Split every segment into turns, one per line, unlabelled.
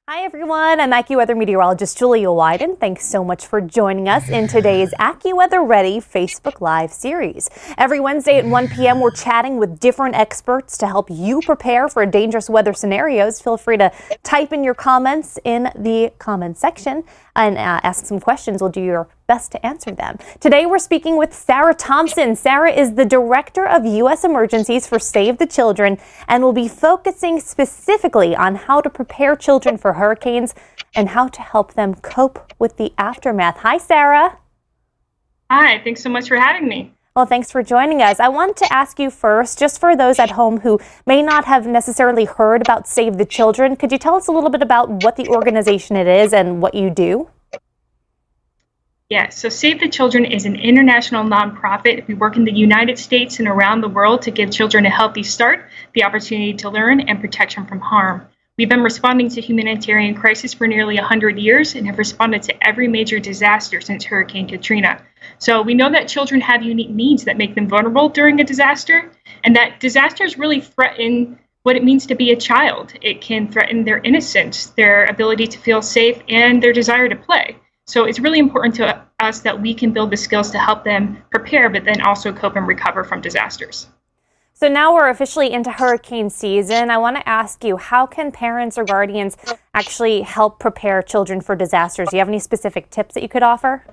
Hi everyone, I'm AccuWeather meteorologist Julia Weiden. Thanks so much for joining us in today's AccuWeather Ready Facebook Live series. Every Wednesday at 1 p.m. we're chatting with different experts to help you prepare for dangerous weather scenarios. Feel free to type in your comments in the comments section and ask some questions. We'll do your best to answer them. Today we're speaking with Sarah Thompson. Sarah is the Director of U.S. Emergencies for Save the Children and will be focusing specifically on how to prepare children for hurricanes and how to help them cope with the aftermath. Hi, Sarah.
Hi, thanks so much for having me.
Well, thanks for joining us. I wanted to ask you first, just for those at home who may not have necessarily heard about Save the Children, could you tell us a little bit about what the organization it is and what you do?
Yes, so Save the Children is an international nonprofit. We work in the United States and around the world to give children a healthy start, the opportunity to learn, and protection from harm. We've been responding to humanitarian crisis for nearly 100 years and have responded to every major disaster since Hurricane Katrina. So we know that children have unique needs that make them vulnerable during a disaster, and that disasters really threaten what it means to be a child. It can threaten their innocence, their ability to feel safe, and their desire to play. So it's really important to us that we can build the skills to help them prepare, but then also cope and recover from disasters.
So now we're officially into hurricane season. I want to ask you, how can parents or guardians actually help prepare children for disasters? Do you have any specific tips that you could offer?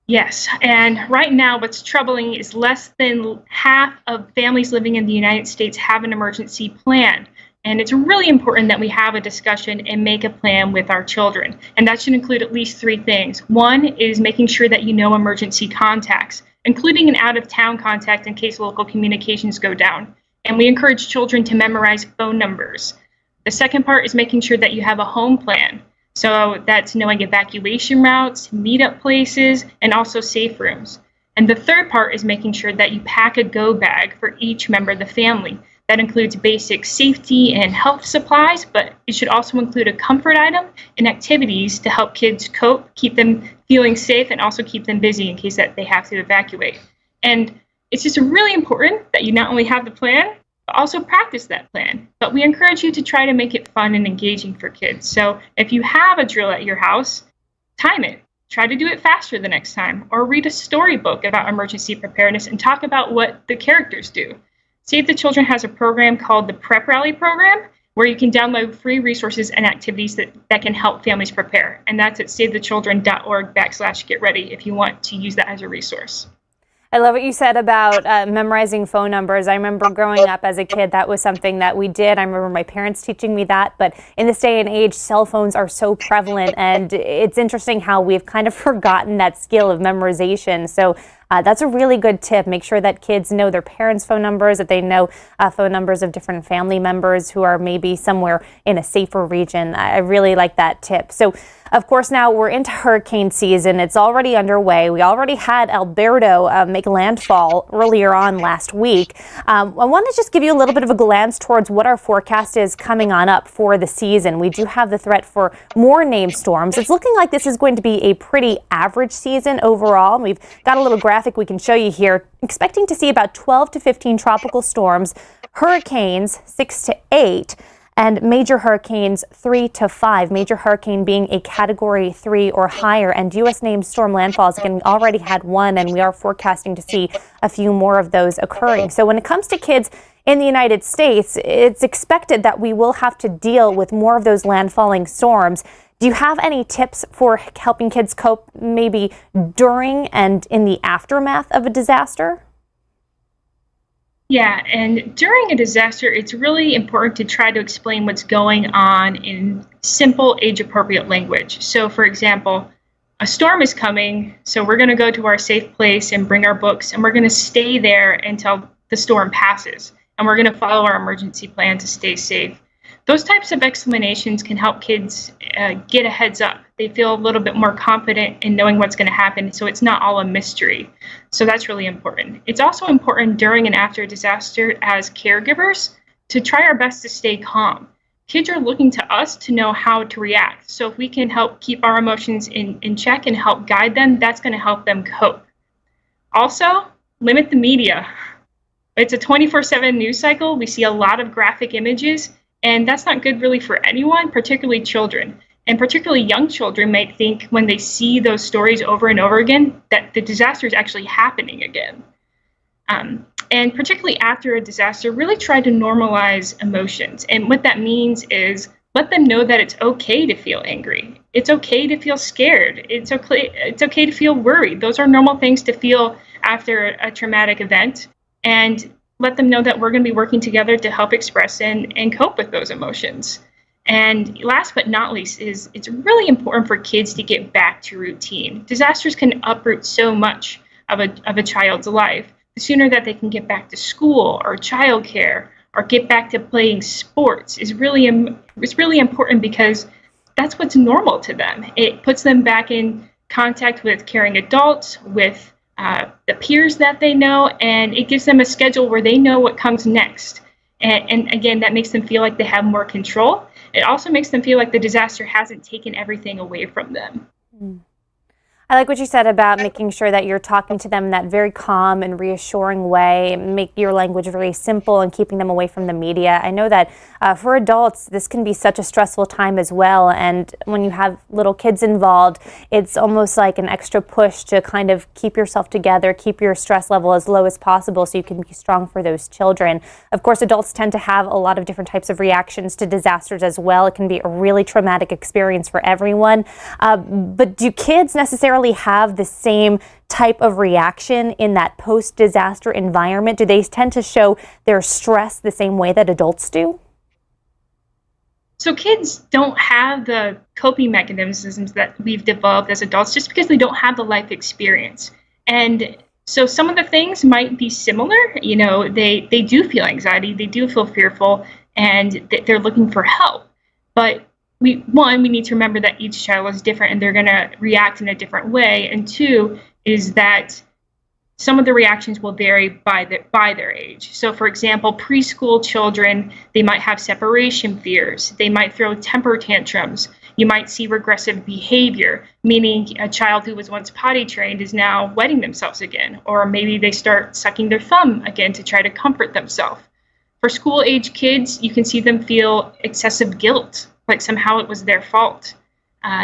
Yes, and right now what's troubling is less than half of families living in the United States have an emergency plan. And it's really important that we have a discussion and make a plan with our children. And that should include at least three things. One is making sure that you know emergency contacts, including an out-of-town contact in case local communications go down. And we encourage children to memorize phone numbers. The second part is making sure that you have a home plan. So that's knowing evacuation routes, meetup places, and also safe rooms. And the third part is making sure that you pack a go bag for each member of the family. That includes basic safety and health supplies, but it should also include a comfort item and activities to help kids cope, keep them feeling safe, and also keep them busy in case that they have to evacuate. And it's just really important that you not only have the plan, but also practice that plan. But we encourage you to try to make it fun and engaging for kids. So if you have a drill at your house, time it. Try to do it faster the next time, or read a storybook about emergency preparedness and talk about what the characters do. Save the Children has a program called the Prep Rally program, where you can download free resources and activities that can help families prepare. And that's at savethechildren.org/getready if you want to use that as a resource.
I love what you said about memorizing phone numbers. I remember growing up as a kid, that was something that we did. I remember my parents teaching me that. But in this day and age, cell phones are so prevalent. And it's interesting how we've kind of forgotten that skill of memorization. So that's a really good tip. Make sure that kids know their parents' phone numbers, that they know phone numbers of different family members who are maybe somewhere in a safer region. I really like that tip. So, of course, now we're into hurricane season. It's already underway. We already had Alberto make landfall earlier on last week. I want to just give you a little bit of a glance towards what our forecast is coming on up for the season. We do have the threat for more named storms. It's looking like this is going to be a pretty average season overall. We've got a little graphic we can show you here, expecting to see about 12 to 15 tropical storms, hurricanes 6 to 8, and major hurricanes 3 to 5, major hurricane being a category 3 or higher. And U.S. named storm landfalls, again, we already had one, and we are forecasting to see a few more of those occurring. So when it comes to kids in the United States, it's expected that we will have to deal with more of those landfalling storms. Do you have any tips for helping kids cope maybe during and in the aftermath of a disaster?
Yeah, and during a disaster, it's really important to try to explain what's going on in simple, age-appropriate language. So, for example, a storm is coming, so we're going to go to our safe place and bring our books, and we're going to stay there until the storm passes, and we're going to follow our emergency plan to stay safe. Those types of explanations can help kids get a heads up. They feel a little bit more confident in knowing what's going to happen, so it's not all a mystery. So that's really important. It's also important during and after a disaster as caregivers to try our best to stay calm. Kids are looking to us to know how to react. So if we can help keep our emotions in check and help guide them, that's going to help them cope. Also, limit the media. It's a 24/7 news cycle. We see a lot of graphic images, And that's not good really for anyone, particularly children. And particularly young children might think when they see those stories over and over again that the disaster is actually happening again. And particularly after a disaster, really try to normalize emotions. And what that means is let them know that it's okay to feel angry. It's okay to feel scared. It's okay to feel worried. Those are normal things to feel after a traumatic event. And let them know that we're going to be working together to help express and cope with those emotions. And last but not least is it's really important for kids to get back to routine. Disasters can uproot so much of a child's life. The sooner that they can get back to school or childcare or get back to playing sports is really important because that's what's normal to them. It puts them back in contact with caring adults, with the peers that they know, and it gives them a schedule where they know what comes next. And again, that makes them feel like they have more control. It also makes them feel like the disaster hasn't taken everything away from them.
Mm. I like what you said about making sure that you're talking to them in that very calm and reassuring way, make your language very simple and keeping them away from the media. I know that for adults, this can be such a stressful time as well. And when you have little kids involved, it's almost like an extra push to kind of keep yourself together, keep your stress level as low as possible so you can be strong for those children. Of course, adults tend to have a lot of different types of reactions to disasters as well. It can be a really traumatic experience for everyone. But do kids necessarily have the same type of reaction in that post-disaster environment? Do they tend to show their stress the same way that adults do?
So kids don't have the coping mechanisms that we've developed as adults just because they don't have the life experience. And so some of the things might be similar. You know, they do feel anxiety, they do feel fearful, and they're looking for help. But we need to remember that each child is different and they're going to react in a different way. And two is that some of the reactions will vary by their age. So for example, preschool children, they might have separation fears. They might throw temper tantrums. You might see regressive behavior, meaning a child who was once potty trained is now wetting themselves again, or maybe they start sucking their thumb again to try to comfort themselves. For school age kids, you can see them feel excessive guilt, like somehow it was their fault.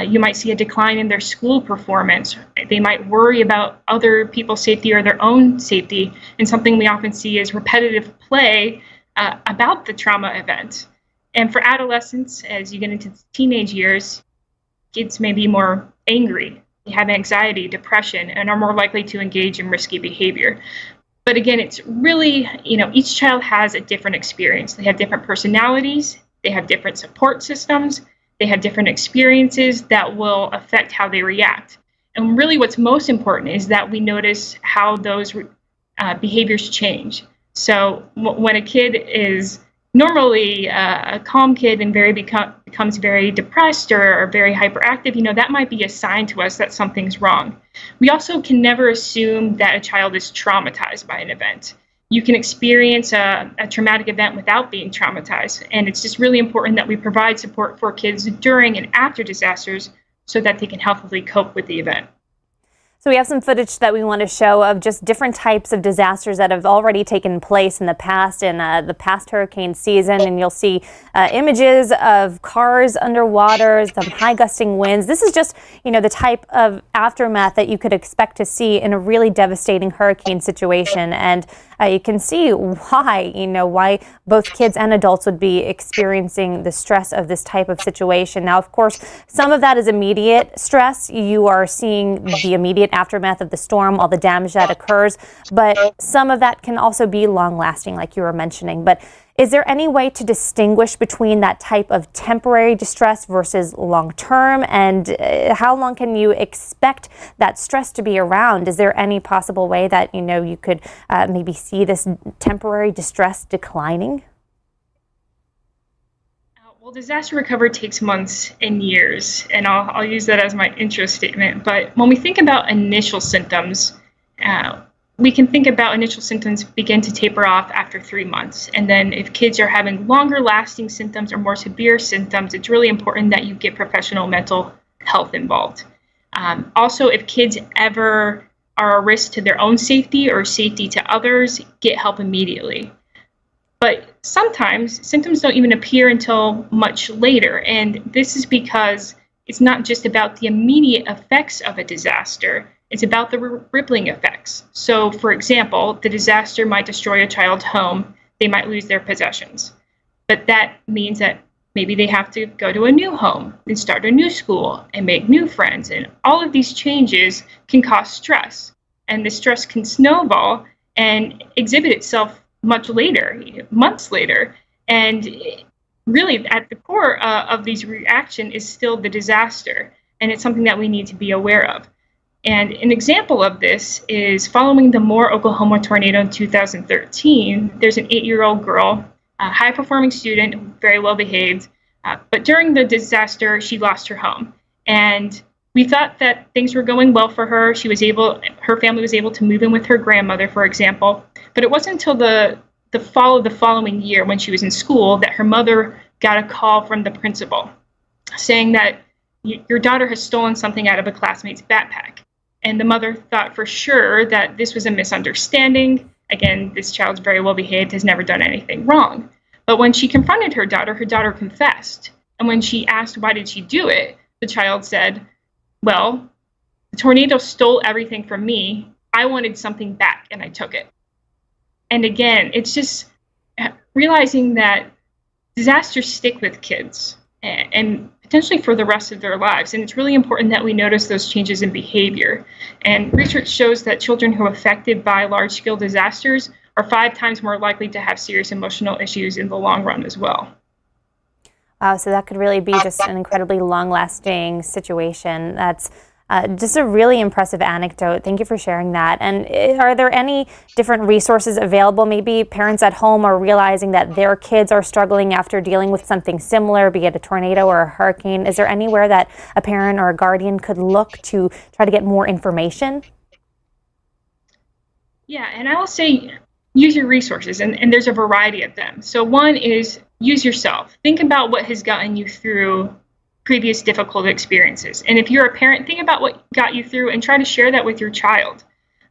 You might see a decline in their school performance. They might worry about other people's safety or their own safety. And something we often see is repetitive play about the trauma event. And for adolescents, as you get into teenage years, kids may be more angry. They have anxiety, depression, and are more likely to engage in risky behavior. But again, it's really, each child has a different experience. They have different personalities. They have different support systems. They have different experiences that will affect how they react. And really what's most important is that we notice how those behaviors change. So when a kid is normally a calm kid and becomes very depressed or very hyperactive, that might be a sign to us that something's wrong. We also can never assume that a child is traumatized by an event. You can experience a traumatic event without being traumatized. And it's just really important that we provide support for kids during and after disasters so that they can healthily cope with the event.
So we have some footage that we want to show of just different types of disasters that have already taken place in the past hurricane season. And you'll see images of cars underwater, some high gusting winds. This is just, the type of aftermath that you could expect to see in a really devastating hurricane situation. And you can see why both kids and adults would be experiencing the stress of this type of situation. Now, of course, some of that is immediate stress. You are seeing the immediate aftermath of the storm, all the damage that occurs, but some of that can also be long lasting, like you were mentioning. But is there any way to distinguish between that type of temporary distress versus long-term? And how long can you expect that stress to be around? Is there any possible way that, you could maybe see this temporary distress declining?
Well, disaster recovery takes months and years, and I'll use that as my intro statement. But when we think about initial symptoms, we can think about initial symptoms begin to taper off after 3 months. And then if kids are having longer lasting symptoms or more severe symptoms, it's really important that you get professional mental health involved. Also, if kids ever are a risk to their own safety or safety to others, get help immediately. But sometimes symptoms don't even appear until much later, and this is because it's not just about the immediate effects of a disaster, it's about the rippling effects. So, for example, the disaster might destroy a child's home, they might lose their possessions. But that means that maybe they have to go to a new home and start a new school and make new friends. And all of these changes can cause stress. And the stress can snowball and exhibit itself much later, months later. And really, at the core of these reactions is still the disaster. And it's something that we need to be aware of. And an example of this is following the Moore, Oklahoma tornado in 2013, there's an 8-year-old girl, a high-performing student, very well behaved, but during the disaster, she lost her home. And we thought that things were going well for her. Her family was able to move in with her grandmother, for example. But it wasn't until the fall of the following year, when she was in school, that her mother got a call from the principal saying that your daughter has stolen something out of a classmate's backpack. And the mother thought for sure that this was a misunderstanding. Again, this child's very well behaved, has never done anything wrong. But when she confronted her daughter confessed. And when she asked why did she do it, the child said, well, the tornado stole everything from me. I wanted something back and I took it. And again, it's just realizing that disasters stick with kids and potentially for the rest of their lives. And it's really important that we notice those changes in behavior. And research shows that children who are affected by large-scale disasters are 5 times more likely to have serious emotional issues in the long run as well.
Wow, so that could really be just an incredibly long-lasting situation. That's just a really impressive anecdote. Thank you for sharing that. And are there any different resources available? Maybe parents at home are realizing that their kids are struggling after dealing with something similar, be it a tornado or a hurricane. Is there anywhere that a parent or a guardian could look to try to get more information?
Yeah, and I will say use your resources, and there's a variety of them. So one is use yourself. Think about what has gotten you through previous difficult experiences. And if you're a parent, think about what got you through and try to share that with your child.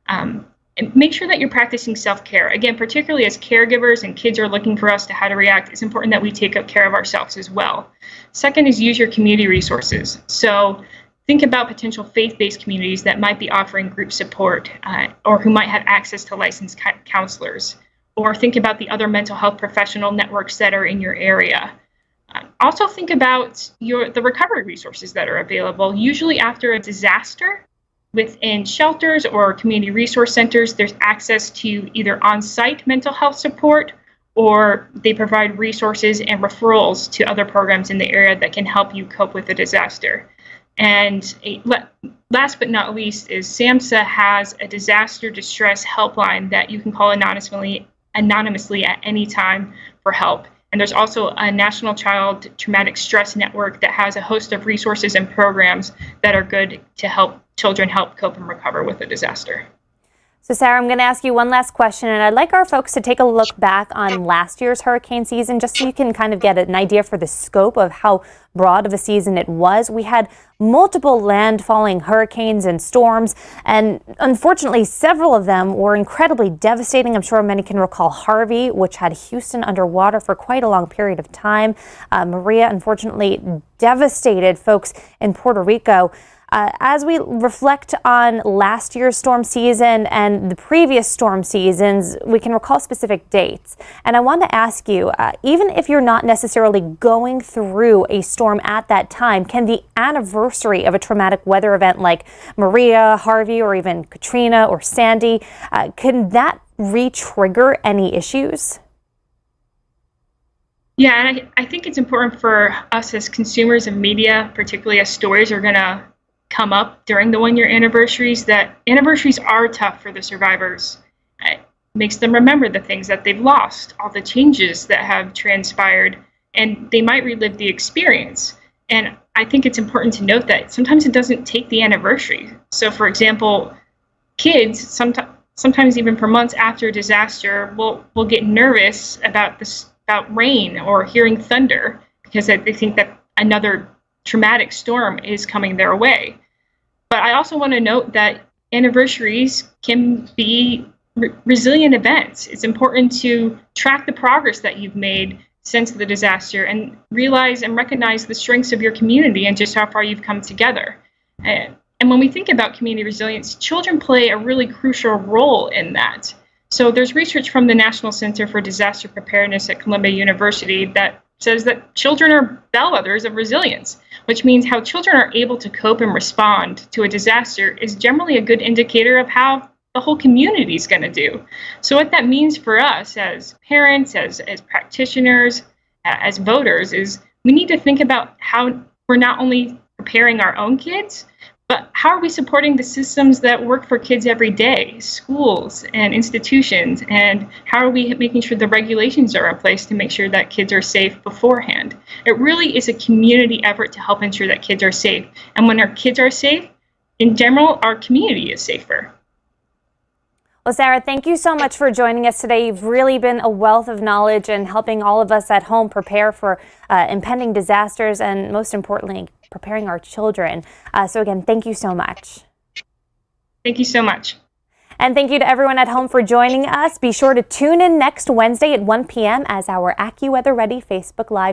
And make sure that you're practicing self-care. Again, particularly as caregivers and kids are looking for us to how to react, it's important that we take care of ourselves as well. Second is use your community resources. So think about potential faith-based communities that might be offering group support or who might have access to licensed counselors. Or think about the other mental health professional networks that are in your area. Also think about the recovery resources that are available. Usually after a disaster, within shelters or community resource centers, there's access to either on-site mental health support, or they provide resources and referrals to other programs in the area that can help you cope with a disaster. And last but not least is SAMHSA has a disaster distress helpline that you can call anonymously at any time for help. And there's also a National Child Traumatic Stress Network that has a host of resources and programs that are good to help children cope and recover with a disaster.
So Sarah, I'm going to ask you one last question, and I'd like our folks to take a look back on last year's hurricane season, just so you can kind of get an idea for the scope of how broad of a season it was. We had multiple landfalling hurricanes and storms, and unfortunately, several of them were incredibly devastating. I'm sure many can recall Harvey, which had Houston underwater for quite a long period of time. Maria, unfortunately, devastated folks in Puerto Rico. As we reflect on last year's storm season and the previous storm seasons, we can recall specific dates. And I want to ask you, even if you're not necessarily going through a storm at that time, can the anniversary of a traumatic weather event like Maria, Harvey, or even Katrina or Sandy, can that re-trigger any issues?
Yeah, and I think it's important for us as consumers of media, particularly as stories are going to come up during the one-year anniversaries, that anniversaries are tough for the survivors. It makes them remember the things that they've lost, all the changes that have transpired, and they might relive the experience. And I think it's important to note that sometimes it doesn't take the anniversary. So for example, kids, sometimes even for months after a disaster, will get nervous about rain or hearing thunder because they think that another traumatic storm is coming their way. But I also want to note that anniversaries can be resilient events. It's important to track the progress that you've made since the disaster and realize and recognize the strengths of your community and just how far you've come together. And when we think about community resilience, children play a really crucial role in that. So there's research from the National Center for Disaster Preparedness at Columbia University that says that children are bellwethers of resilience, which means how children are able to cope and respond to a disaster is generally a good indicator of how the whole community is going to do. So what that means for us as parents, as practitioners, as voters, is we need to think about how we're not only preparing our own kids, but how are we supporting the systems that work for kids every day, schools and institutions, and how are we making sure the regulations are in place to make sure that kids are safe beforehand? It really is a community effort to help ensure that kids are safe. And when our kids are safe, in general, our community is safer.
Well, Sarah, thank you so much for joining us today. You've really been a wealth of knowledge and helping all of us at home prepare for impending disasters and, most importantly, preparing our children. So again, thank you so much.
Thank you so much.
And thank you to everyone at home for joining us. Be sure to tune in next Wednesday at 1 p.m. as our AccuWeather Ready Facebook Live